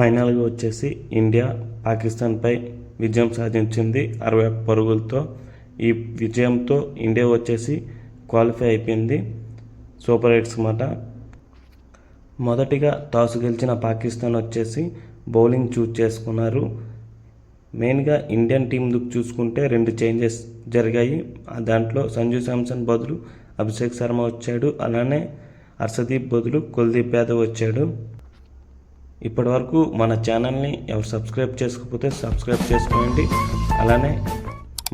ఫైనల్గా వచ్చేసి ఇండియా పాకిస్తాన్పై విజయం సాధించింది 61 పరుగులతో. ఈ విజయంతో ఇండియా వచ్చేసి క్వాలిఫై అయిపోయింది సూపర్ ఎయిట్స్ మాట. మొదటిగా టాస్ గెలిచిన పాకిస్తాన్ వచ్చేసి బౌలింగ్ చూస్ చేసుకున్నారు. మెయిన్గా ఇండియన్ టీం చూసుకుంటే 2 చేంజెస్ జరిగాయి. దాంట్లో సంజు శాంసన్ బదులు అభిషేక్ శర్మ వచ్చాడు. అలానే హర్షదీప్ బదులు కుల్దీప్ యాదవ్ వచ్చాడు. ఇప్పటివరకు మన ఛానల్ని ఎవరు సబ్స్క్రైబ్ చేసుకోకపోతే సబ్స్క్రైబ్ చేసుకోండి. అలానే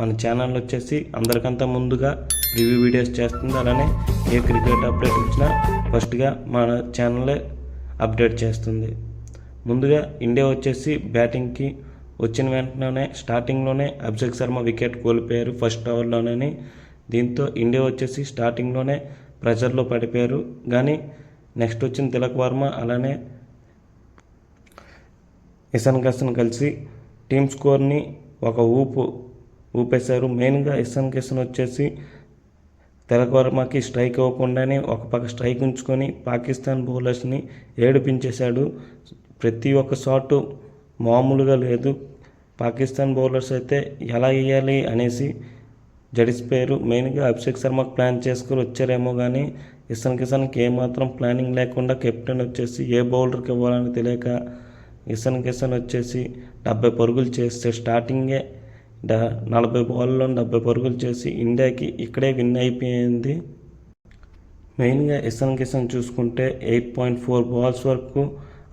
మన ఛానల్ వచ్చేసి అందరికంతా ముందుగా రివ్యూ వీడియోస్ చేస్తుంది. అలానే ఏ క్రికెట్ అప్డేట్ వచ్చినా ఫస్ట్గా మన ఛానలే అప్డేట్ చేస్తుంది. ముందుగా ఇండియా వచ్చేసి బ్యాటింగ్కి వచ్చిన వెంటనే స్టార్టింగ్లోనే అభిషేక్ శర్మ వికెట్ కోల్పోయారు ఫస్ట్ ఓవర్లోనే. దీంతో ఇండియా వచ్చేసి స్టార్టింగ్లోనే ప్రెషర్లో పడిపోయారు. కానీ నెక్స్ట్ వచ్చిన తిలక్ వర్మ అలానే ఇషాన్ కిషన్ కలిసి టీమ్ స్కోర్ని ఒక ఊపేశారు. మెయిన్గా ఇషాన్ కిషన్ వచ్చేసి తిలక్ వర్మకి స్ట్రైక్ ఇవ్వకుండానే ఒక పక్క స్ట్రైక్ ఉంచుకొని పాకిస్తాన్ బౌలర్స్ని ఏడిపించేశాడు. ప్రతి ఒక్క షాటు మామూలుగా లేదు. పాకిస్తాన్ బౌలర్స్ అయితే ఎలా వేయాలి అనేసి జడిసిపోయారు. మెయిన్గా అభిషేక్ శర్మకు ప్లాన్ చేసుకుని వచ్చారేమో కానీ ఇషాన్ కిషన్కి ఏమాత్రం ప్లానింగ్ లేకుండా కెప్టెన్ వచ్చేసి ఏ బౌలర్కి ఇవ్వాలని తెలియక ఇషాన్ కిషన్ వచ్చేసి 70 పరుగులు చేస్తే స్టార్టింగే 40 బాల్లో 70 పరుగులు చేసి ఇండియాకి ఇక్కడే విన్ అయిపోయింది. మెయిన్గా ఇషాన్ కిషన్ చూసుకుంటే 8.4 బాల్స్ వరకు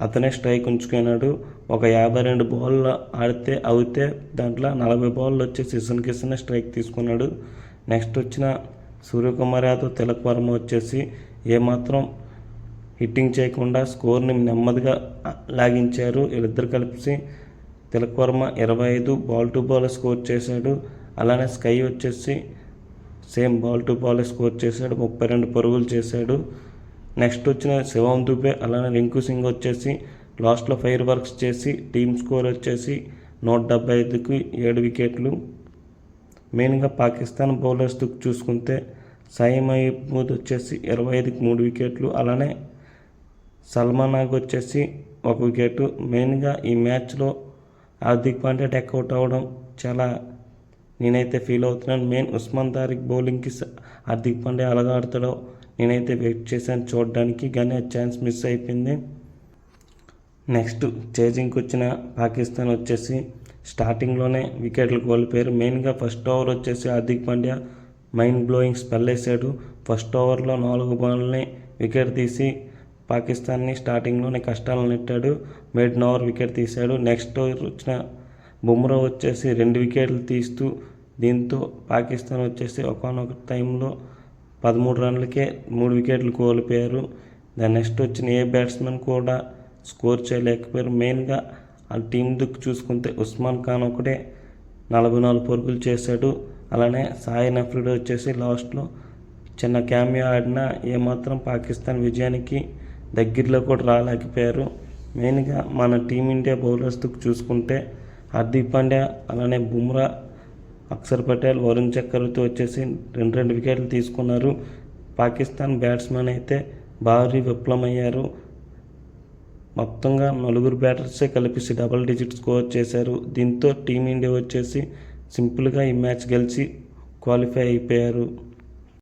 అతనే స్ట్రైక్ ఉంచుకున్నాడు. ఒక 52 బాల్లో ఆడితే అవుతే దాంట్లో 40 బాల్లో వచ్చేసి ఇషాన్ కిషన్ స్ట్రైక్ తీసుకున్నాడు. నెక్స్ట్ వచ్చిన సూర్యకుమార్ యాదవ్ తిలక్ వర్మ వచ్చేసి ఏమాత్రం హిట్టింగ్ చేయకుండా స్కోర్ని నెమ్మదిగా లాగించారు. వీళ్ళిద్దరు కలిసి Tilak Varma 25 ball to ball score చేశాడు. అలానే స్కై వచ్చేసి same ball to ball score చేశాడు, 32 పరుగులు చేశాడు. నెక్స్ట్ వచ్చిన శివం దుబే అలానే రింకు సింగ్ వచ్చేసి లాస్ట్లో ఫైర్ వర్క్స్ చేసి టీమ్ స్కోర్ వచ్చేసి 175కి 7 వికెట్లు. మెయిన్గా పాకిస్తాన్ బౌలర్స్ చూసుకుంటే సాయి మహమూద్ వచ్చేసి 25కి 3 వికెట్లు. అలానే సల్మాన్ నాగ్ వచ్చేసి 1 వికెట్. మెయిన్గా ఈ మ్యాచ్లో హార్దిక్ పాండ్యా టెక్అవుట్ అవ్వడం చాలా నేనైతే ఫీల్ అవుతున్నాను. మెయిన్ ఉస్మాన్ తారిక్ బౌలింగ్కి హార్దిక్ పాండ్యా ఎలాగ ఆడతాడో నేనైతే వెయిట్ చేశాను చూడడానికి, కానీ ఆ ఛాన్స్ మిస్ అయిపోయింది. నెక్స్ట్ చేజింగ్కి వచ్చిన పాకిస్తాన్ వచ్చేసి స్టార్టింగ్లోనే వికెట్లు కోల్పోయారు. మెయిన్గా ఫస్ట్ ఓవర్ వచ్చేసి Hardik Pandya mind blowing spell వేసాడు. ఫస్ట్ ఓవర్లో 4 బాల్ని వికెట్ తీసి పాకిస్తాన్ని స్టార్టింగ్లోనే కష్టాలు నెట్టాడు. మిడ్ ఓవర్ వికెట్ తీశాడు. నెక్స్ట్ ఓవర్ వచ్చిన బుమ్రా వచ్చేసి 2 వికెట్లు తీస్తూ దీంతో పాకిస్తాన్ వచ్చేసి ఒకానొక టైంలో 13 రన్లకే 3 వికెట్లు కోల్పోయారు. దాని నెక్స్ట్ వచ్చిన ఏ బ్యాట్స్మెన్ కూడా స్కోర్ చేయలేకపోయారు. మెయిన్గా ఆ టీం చూసుకుంటే ఉస్మాన్ ఖాన్ ఒకటే 44 పరుగులు చేశాడు. అలానే సాయి నఫ్రీడి వచ్చేసి లాస్ట్లో చిన్న క్యామియో ఆడినా ఏమాత్రం పాకిస్తాన్ విజయానికి దగ్గరలో కూడా రాలేకపోయారు. మెయిన్గా మన టీమిండియా బౌలర్స్ చూసుకుంటే హార్దిక్ పాండ్యా అలానే బుమ్రా, అక్షర్ పటేల్, వరుణ్ చక్రవర్తి వచ్చేసి 2 వికెట్లు తీసుకున్నారు. పాకిస్తాన్ బ్యాట్స్మెన్ అయితే భారీ విఫలమయ్యారు. మొత్తంగా 4 బ్యాటర్సే కలిపి డబుల్ డిజిట్ స్కోర్ చేశారు. దీంతో టీమిండియా వచ్చేసి సింపుల్గా ఈ మ్యాచ్ గెలిచి క్వాలిఫై అయిపోయారు.